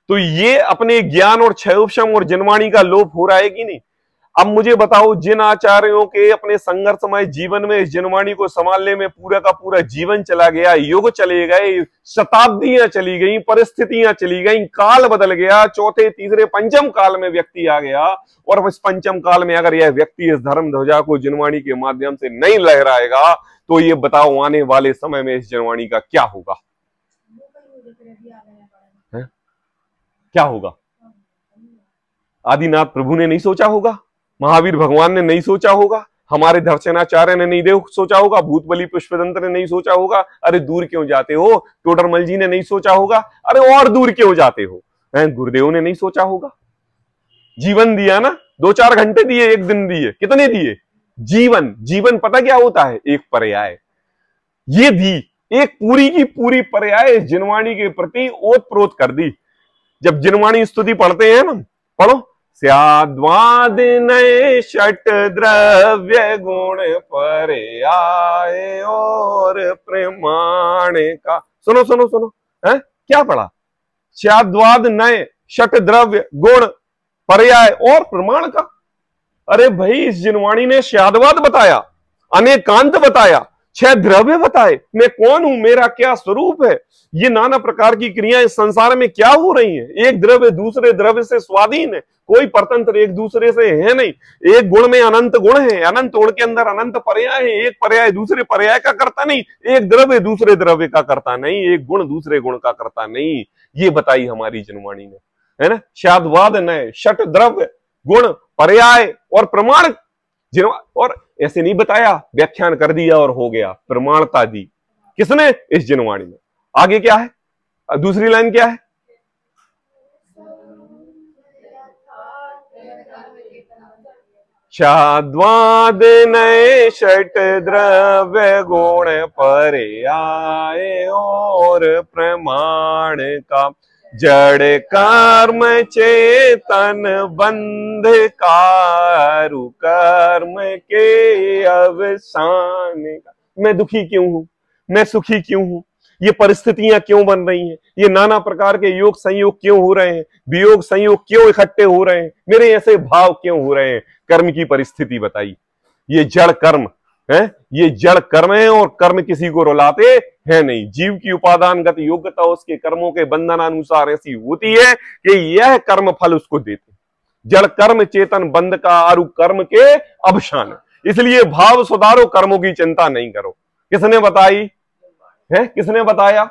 तो ये अपने ज्ञान और क्षयोपशम और जिनवाणी का लोप हो रहा है कि नहीं? अब मुझे बताओ, जिन आचार्यों के अपने संघर्षमय जीवन में इस जिनवाणी को संभालने में पूरा का पूरा जीवन चला गया, युग चले गए, शताब्दियां चली गई, परिस्थितियां चली गई, काल बदल गया, चौथे तीसरे पंचम काल में व्यक्ति आ गया, और इस पंचम काल में अगर यह व्यक्ति इस धर्म ध्वजा को जिनवाणी के माध्यम से नहीं लहराएगा तो ये बताओ आने वाले समय में इस जिनवाणी का क्या होगा? क्या होगा? आदिनाथ प्रभु ने नहीं सोचा होगा, महावीर भगवान ने नहीं सोचा होगा, हमारे दर्शनाचार्य ने नहीं सोचा होगा, भूतबली पुष्पदंत ने नहीं सोचा होगा, अरे दूर क्यों जाते हो, टोडरमल जी ने नहीं सोचा होगा, अरे और दूर क्यों जाते हो, गुरुदेव ने नहीं सोचा होगा। जीवन दिया ना, 2-4 घंटे दिए, 1 दिन दिए, कितने दिए? जीवन। जीवन पता क्या होता है? एक पर्याय। ये दी एक पूरी की पूरी पर्याय जिनवाणी के प्रति ओतप्रोत कर दी। जब जिनवाणी स्तुति पढ़ते हैं ना, पढ़ो, स्याद्वाद नए षट द्रव्य गुण पर्याय और प्रमाण का। सुनो सुनो सुनो, है क्या पढ़ा? स्याद्वाद नए षट द्रव्य गुण पर्याय और प्रमाण का। अरे भाई इस जिनवाणी ने स्याद्वाद बताया, अनेकांत बताया, 6 द्रव्य बताए, मैं कौन हूं, मेरा क्या स्वरूप है, ये नाना प्रकार की क्रियाएं इस संसार में क्या हो रही हैं। एक द्रव्य दूसरे द्रव्य से स्वाधीन है, कोई परतंत्र एक दूसरे से है नहीं। एक गुण में अनंत गुण है, अनंत गुण के अंदर अनंत पर्याय है, एक पर्याय दूसरे पर्याय का करता नहीं, एक द्रव्य दूसरे द्रव्य का करता नहीं, एक गुण दूसरे गुण का करता नहीं। ये बताई हमारी जनवाणी ने, है ना। शादवाद नय षट द्रव्य गुण पर्याय और प्रमाण, और ऐसे नहीं बताया, व्याख्यान कर दिया और हो गया, प्रमाणता दी किसने, इस जनवाणी में। आगे क्या है, दूसरी लाइन क्या है, शाद्वाद नए षट द्रव्य गुण पर्याय और प्रमाण का, जड़ कर्म चेतन बंध कारु कर्म के अवसान का। मैं दुखी क्यों हूं, मैं सुखी क्यों हूं, ये परिस्थितियां क्यों बन रही हैं, ये नाना प्रकार के योग संयोग क्यों हो रहे हैं, वियोग संयोग क्यों इकट्ठे हो रहे हैं, मेरे ऐसे भाव क्यों हो रहे हैं, कर्म की परिस्थिति बताई। ये जड़ कर्म है, ये जड़ कर्म है और कर्म किसी को रुलाते है नहीं। जीव की उपादानगत योग्यता उसके कर्मों के बंधनानुसार ऐसी होती है कि यह कर्म फल उसको देते। जड़ कर्म चेतन बंध का आरु कर्म के अवसान, इसलिए भाव सुधारो, कर्मों की चिंता नहीं करो। किसने बताई है, किसने बताया,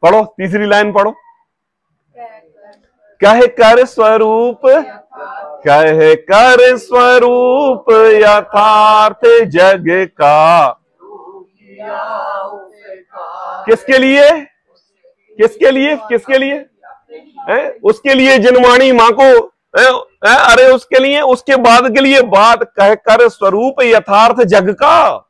पढ़ो तीसरी लाइन पढ़ो। कह कर स्वरूप, कह कर स्वरूप यथार्थ जग का, किसके लिए, किसके लिए, किसके लिए है, उसके लिए जनवाणी मां को अरे उसके लिए, उसके बाद के लिए बात, कह कर स्वरूप यथार्थ जग का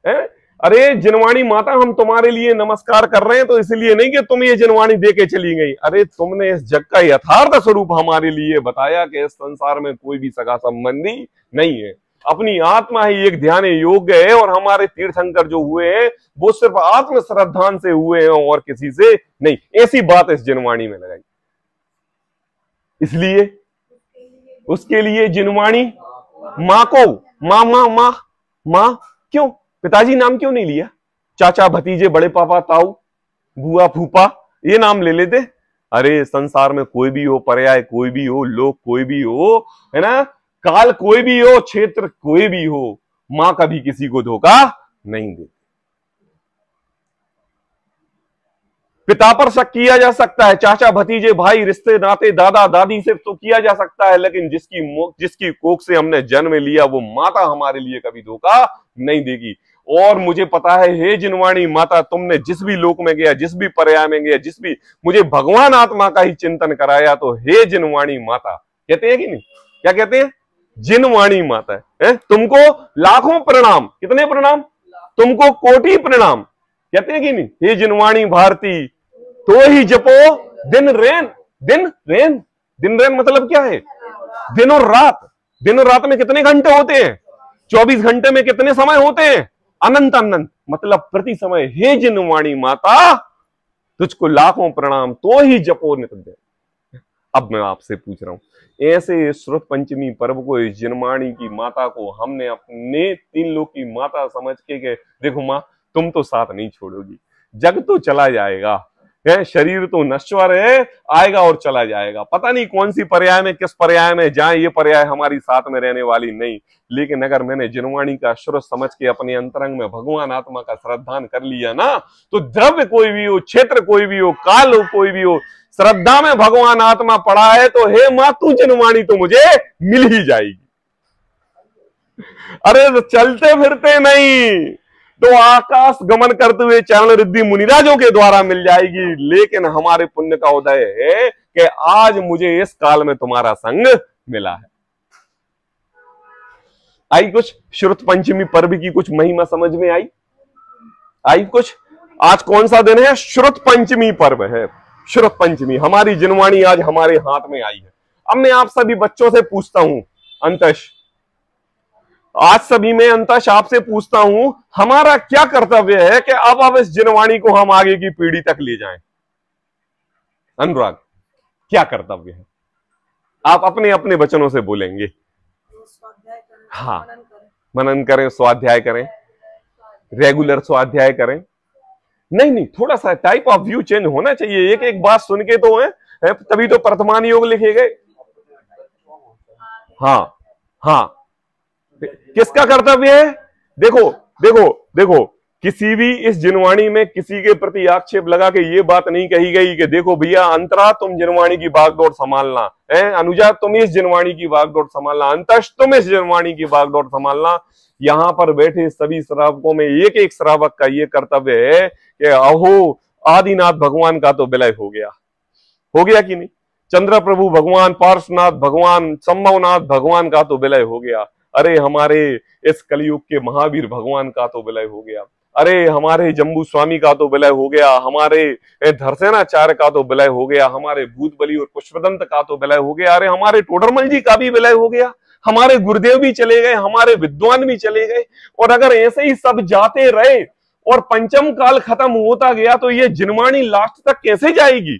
है। अरे जनवाणी माता, हम तुम्हारे लिए नमस्कार कर रहे हैं तो इसलिए नहीं कि तुम ये जनवाणी दे के चली गई, अरे तुमने इस जग का यथार्थ स्वरूप हमारे लिए बताया कि इस संसार में कोई भी सगा संबंधी नहीं है, अपनी आत्मा ही एक ध्यान योग्य है, और हमारे तीर्थंकर जो हुए हैं वो सिर्फ आत्म श्रद्धान से हुए हैं और किसी से नहीं। ऐसी बात इस जनवाणी में लगाई, इसलिए उसके लिए जनवाणी मां को, मां मां मां मां क्यों, पिताजी नाम क्यों नहीं लिया, चाचा भतीजे बड़े पापा ताऊ बुआ फूफा ये नाम ले लेते। अरे संसार में कोई भी हो, पर्याय कोई भी हो, लोक कोई भी हो, है ना, काल कोई भी हो, क्षेत्र कोई भी हो, मां कभी किसी को धोखा नहीं देती। पिता पर शक किया जा सकता है, चाचा भतीजे भाई रिश्ते नाते दादा दादी से तो किया जा सकता है, लेकिन जिसकी कोख से हमने जन्म लिया वो माता हमारे लिए कभी धोखा नहीं देगी। और मुझे पता है हे जिनवाणी माता, तुमने जिस भी लोक में गया, जिस भी पर्याय में गया, जिस भी मुझे भगवान आत्मा का ही चिंतन कराया, तो हे जिनवाणी माता कहते हैं कि नहीं, क्या कहते हैं, जिनवाणी माता है, तुमको लाखों प्रणाम, कितने प्रणाम, तुमको कोटि प्रणाम, कहते हैं कि नहीं, हे जिनवाणी भारती तो ही जपो दिन रैन, दिन रैन, दिन रैन मतलब क्या है, दिन और रात। दिन और रात में कितने घंटे होते हैं, 24 घंटे में कितने समय होते हैं, अनंत अनंत, मतलब प्रति समय। हे जिनवाणी माता तुझको लाखों प्रणाम, तो ही जपो नित दिन। अब मैं आपसे पूछ रहा हूं, ऐसे श्रुत पंचमी पर्व को, इस जिनवाणी की माता को हमने अपने 3 लोक की माता समझ के देखो मां तुम तो साथ नहीं छोड़ोगी, जग तो चला जाएगा, है शरीर तो नश्वर है, आएगा और चला जाएगा, पता नहीं कौन सी पर्याय में किस पर्याय में जाए, ये पर्याय हमारी साथ में रहने वाली नहीं। लेकिन अगर मैंने जिनवाणी का श्रुत समझ के अपने अंतरंग में भगवान आत्मा का श्रद्धान कर लिया ना, तो द्रव्य कोई भी हो, क्षेत्र कोई भी हो, काल कोई भी हो, श्रद्धा में भगवान आत्मा पड़ा है तो हे मां तू जिनवाणी तो मुझे मिल ही जाएगी। अरे तो चलते फिरते नहीं तो आकाश गमन करते हुए चरण रिद्धि मुनिराजों के द्वारा मिल जाएगी, लेकिन हमारे पुण्य का उदय है कि आज मुझे इस काल में तुम्हारा संग मिला है। आई कुछ श्रुत पंचमी पर्व की कुछ महिमा समझ में आई, आई कुछ। आज कौन सा दिन है, श्रुत पंचमी पर्व है, श्रुत पंचमी, हमारी जिनवाणी आज हमारे हाथ में आई है। अब मैं आप सभी बच्चों से पूछता हूं, अंतश आज सभी में अंतश आपसे पूछता हूं, हमारा क्या कर्तव्य है कि अब इस जिनवाणी को हम आगे की पीढ़ी तक ले जाएं। अनुराग क्या कर्तव्य है, आप अपने अपने वचनों से बोलेंगे। हाँ, मनन करें, स्वाध्याय करें, रेगुलर स्वाध्याय करें। नहीं नहीं, थोड़ा सा टाइप ऑफ व्यू चेंज होना चाहिए। एक एक बात सुन के तो है, तभी तो वर्तमान योग लिखे गए। हाँ हाँ, किसका कर्तव्य है? देखो देखो देखो, किसी भी इस जिनवाणी में किसी के प्रति आक्षेप लगा के ये बात नहीं कही गई कि देखो भैया अंतरा तुम जिनवाणी की बागडोर संभालना है, अनुजा तुम इस जिनवाणी की बागडोर संभालना, अंतश तुम इस जिनवाणी की बागडोर संभालना। यहाँ पर बैठे सभी श्रावकों में एक एक श्रावक का ये कर्तव्य है कि अहो आदिनाथ भगवान का तो विलय हो गया कि नहीं? चंद्र प्रभु भगवान, पार्श्वनाथ भगवान, संभवनाथ भगवान का तो विलय हो गया। अरे हमारे इस कलयुग के महावीर भगवान का तो विलय हो गया। अरे हमारे जम्बू स्वामी का तो विलय हो गया। हमारे धरसेनाचार्य का तो विलय हो गया। हमारे भूत बलि और पुष्पदंत का तो विलय हो गया। अरे हमारे टोडरमल जी का भी विलय हो गया। हमारे गुरुदेव भी चले गए, हमारे विद्वान भी चले गए। और अगर ऐसे ही सब जाते रहे और पंचम काल खत्म होता गया तो ये जिनवाणी लास्ट तक कैसे जाएगी?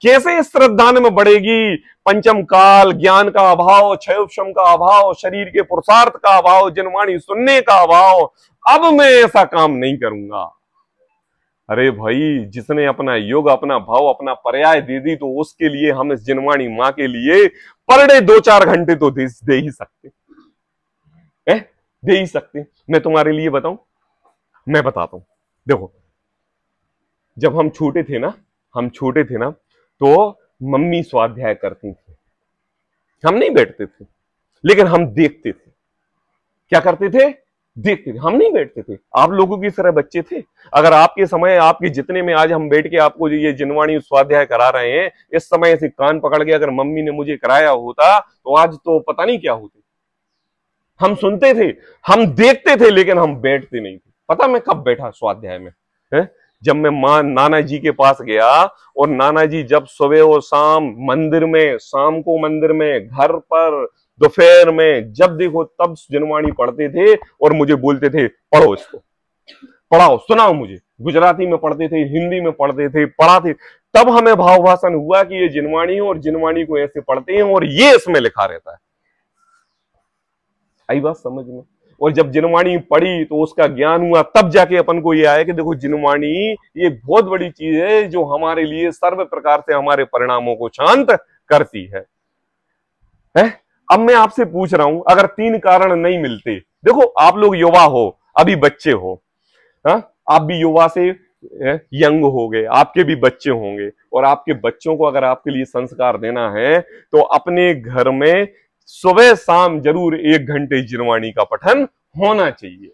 कैसे इस श्रद्धान में बढ़ेगी? पंचम काल, ज्ञान का अभाव, क्षयोपशम का अभाव, शरीर के पुरुषार्थ का अभाव, जिनवाणी सुनने का अभाव। अब मैं ऐसा काम नहीं करूंगा। अरे भाई, जिसने अपना योग, अपना भाव, अपना पर्याय दे दी तो उसके लिए हम इस जिनवाणी मां के लिए पर डे 2-4 घंटे तो दे ही सकते, दे ही सकते। मैं तुम्हारे लिए बताऊं, मैं बताता हूं। देखो, जब हम छोटे थे ना तो मम्मी स्वाध्याय करती थी। हम नहीं बैठते थे, लेकिन हम देखते थे। क्या करते थे? देखते थे। हम नहीं बैठते थे। आप लोगों की तरह बच्चे थे। अगर आपके समय, आपके जितने में आज हम बैठ के आपको ये जिनवाणी स्वाध्याय करा रहे हैं, इस समय से कान पकड़ के अगर मम्मी ने मुझे कराया होता तो आज तो पता नहीं क्या होते। हम सुनते थे, हम देखते थे, लेकिन हम बैठते नहीं थे। पता मैं कब बैठा स्वाध्याय में? जब मैं नाना जी के पास गया और नाना जी जब सुबह और शाम मंदिर में, शाम को मंदिर में, घर पर, दोपहर में, जब देखो तब जिनवाणी पढ़ते थे और मुझे बोलते थे पढ़ो इसको, पढ़ाओ, सुनाओ मुझे। गुजराती में पढ़ते थे, हिंदी में पढ़ते थे, पढ़ाते। तब हमें भाव भाषण हुआ कि ये जिनवाणी है और जिनवाणी को ऐसे पढ़ते हैं और ये इसमें लिखा रहता है। आई बात समझ में? और जब जिनवाणी पढ़ी तो उसका ज्ञान हुआ, तब जाके अपन को ये आया कि देखो जिनवाणी ये बहुत बड़ी चीज है जो हमारे लिए सर्व प्रकार से हमारे परिणामों को शांत करती है। अब मैं आपसे पूछ रहा हूं, अगर 3 कारण नहीं मिलते, देखो आप लोग युवा हो, अभी बच्चे हो, आप भी युवा से यंग हो गए, आपके भी बच्चे होंगे, और आपके बच्चों को अगर आपके लिए संस्कार देना है तो अपने घर में सुबह शाम जरूर 1 घंटे जिनवाणी का पठन होना चाहिए।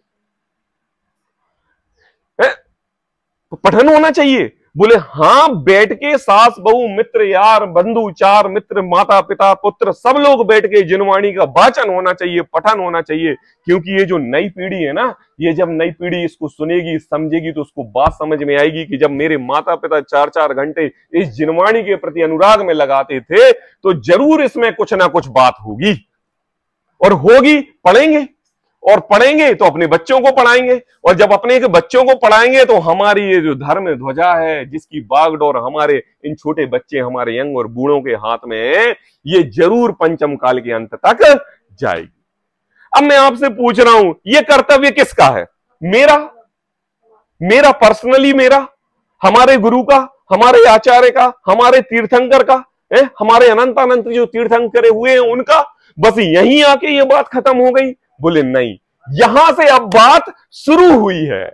पठन होना चाहिए। बोले हाँ, बैठ के सास बहू मित्र यार बंधु चार मित्र माता पिता पुत्र सब लोग बैठ के जिनवाणी का वाचन होना चाहिए, पठन होना चाहिए। क्योंकि ये जो नई पीढ़ी है ना, ये जब नई पीढ़ी इसको सुनेगी समझेगी तो उसको बात समझ में आएगी कि जब मेरे माता पिता 4-4 घंटे इस जिनवाणी के प्रति अनुराग में लगाते थे तो जरूर इसमें कुछ ना कुछ बात होगी, और होगी। पढ़ेंगे और पढ़ेंगे तो अपने बच्चों को पढ़ाएंगे, और जब अपने के बच्चों को पढ़ाएंगे तो हमारी ये जो धर्म ध्वजा है, जिसकी बागडोर हमारे इन छोटे बच्चे, हमारे यंग और बूढ़ों के हाथ में है, ये जरूर पंचम काल के अंत तक जाएगी। अब मैं आपसे पूछ रहा हूं, ये कर्तव्य किसका है? मेरा पर्सनली, मेरा, हमारे गुरु का, हमारे आचार्य का, हमारे तीर्थंकर का, हमारे अनंत जो तीर्थंकर हुए हैं उनका? बस यहीं आके ये बात खत्म हो गई? बोले नहीं, यहां से अब बात शुरू हुई है।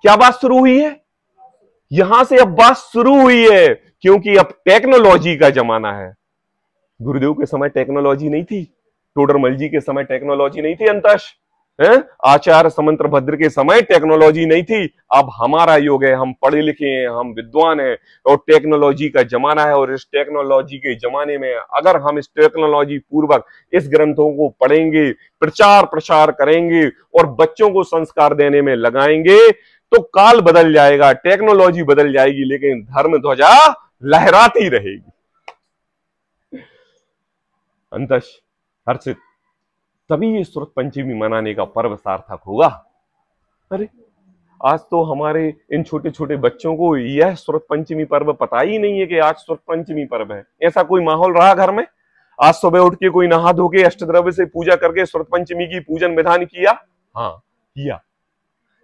क्या बात शुरू हुई है? यहां से अब बात शुरू हुई है, क्योंकि अब टेक्नोलॉजी का जमाना है। गुरुदेव के समय टेक्नोलॉजी नहीं थी, टोडरमल जी के समय टेक्नोलॉजी नहीं थी, अंतश आचार्य समंत्र भद्र के समय टेक्नोलॉजी नहीं थी। अब हमारा युग है, हम पढ़े लिखे हैं, हम विद्वान हैं, और टेक्नोलॉजी का जमाना है। और इस टेक्नोलॉजी के जमाने में अगर हम इस टेक्नोलॉजी पूर्वक इस ग्रंथों को पढ़ेंगे, प्रचार प्रसार करेंगे और बच्चों को संस्कार देने में लगाएंगे तो काल बदल जाएगा, टेक्नोलॉजी बदल जाएगी, लेकिन धर्म ध्वजा लहराती रहेगी। अंतश, हर्षित, तभी ये सुरत पंचमी मनाने का पर्व सार्थक होगा। अरे आज तो हमारे इन छोटे छोटे बच्चों को यह सुरत पंचमी पर्व पता ही नहीं है कि आज सुरत पंचमी पर्व है। ऐसा कोई माहौल रहा घर में? आज सुबह उठ के कोई नहा धो के अष्टद्रव्य से पूजा करके सुरत पंचमी की पूजन विधान किया? हाँ किया।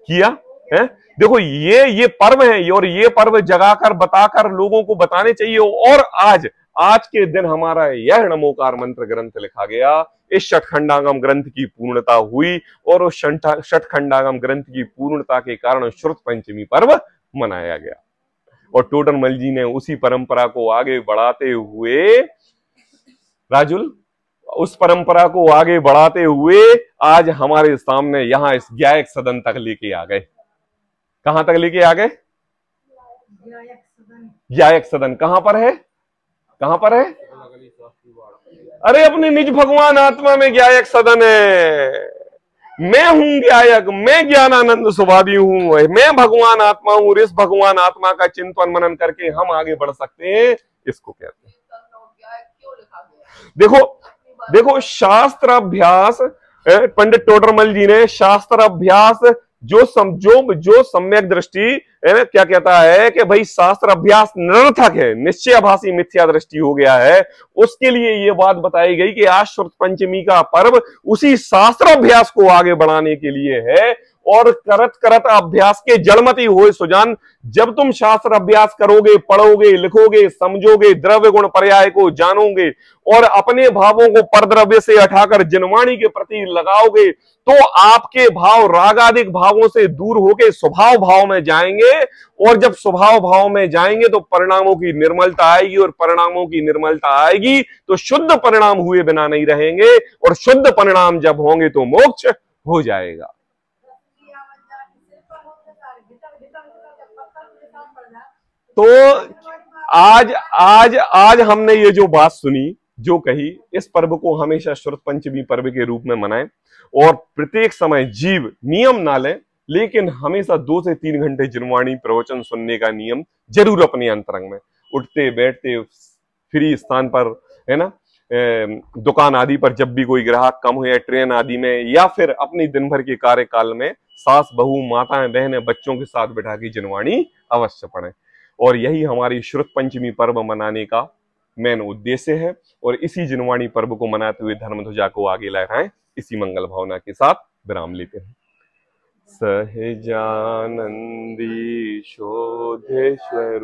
किया है। देखो ये पर्व है और ये पर्व जगाकर बताकर लोगों को बताने चाहिए। और आज के दिन हमारा यह नमोकार मंत्र ग्रंथ लिखा गया, इस षटखंडागम ग्रंथ की पूर्णता हुई और उस षटखंडागम ग्रंथ की पूर्णता के कारण श्रुत पंचमी पर्व मनाया गया। और टोडरमल जी ने उसी परंपरा को आगे बढ़ाते हुए, राजुल, उस परंपरा को आगे बढ़ाते हुए आज हमारे सामने यहां इस ज्ञायक सदन तक लेके आ गए। कहां तक लेके आ गए? ज्ञायक सदन कहां पर है? कहां पर है? अरे अपने निज भगवान आत्मा में ज्ञायक सदन है। मैं हूं ज्ञायक, मैं ज्ञानानंद सुभावी हूं, मैं भगवान आत्मा हूं। इस भगवान आत्मा का चिंतन मनन करके हम आगे बढ़ सकते हैं, इसको कहते हैं। देखो शास्त्र अभ्यास, पंडित टोडरमल जी ने शास्त्र अभ्यास जो सम्यक दृष्टि क्या कहता है कि भाई शास्त्र अभ्यास निरर्थक है, निश्चयाभासी मिथ्या दृष्टि हो गया है, उसके लिए ये बात बताई गई कि आज श्रुत पंचमी का पर्व उसी शास्त्र अभ्यास को आगे बढ़ाने के लिए है। और करत करत अभ्यास के जड़मती होए सुजान, जब तुम शास्त्र अभ्यास करोगे, पढ़ोगे, लिखोगे, समझोगे, द्रव्य गुण पर्याय को जानोगे और अपने भावों को परद्रव्य से हटाकर जनवाणी के प्रति लगाओगे, तो आपके भाव रागादिक भावों से दूर होकर स्वभाव भाव में जाएंगे। और जब स्वभाव भाव में जाएंगे तो परिणामों की निर्मलता आएगी, और परिणामों की निर्मलता आएगी तो शुद्ध परिणाम हुए बिना नहीं रहेंगे, और शुद्ध परिणाम जब होंगे तो मोक्ष हो जाएगा। तो आज हमने ये जो बात सुनी, जो कही, इस पर्व को हमेशा श्रुत पंचमी पर्व के रूप में मनाएं और प्रत्येक समय जीव नियम ना ले, लेकिन हमेशा 2 से 3 घंटे जिनवाणी प्रवचन सुनने का नियम जरूर अपने अंतरंग में, उठते बैठते फ्री स्थान पर, है ना, दुकान आदि पर जब भी कोई ग्राहक कम हो, या ट्रेन आदि में, या फिर अपनी दिन भर के कार्यकाल में सास बहू माताएं बहनें बच्चों के साथ बैठा के जिनवाणी अवश्य पढ़ें। और यही हमारी श्रुत पंचमी पर्व मनाने का मेन उद्देश्य है। और इसी जिनवाणी पर्व को मनाते हुए धर्म ध्वजा को आगे लहराएं, इसी मंगल भावना के साथ विराम लेते हैं। सहजानंदी शोधेश्वर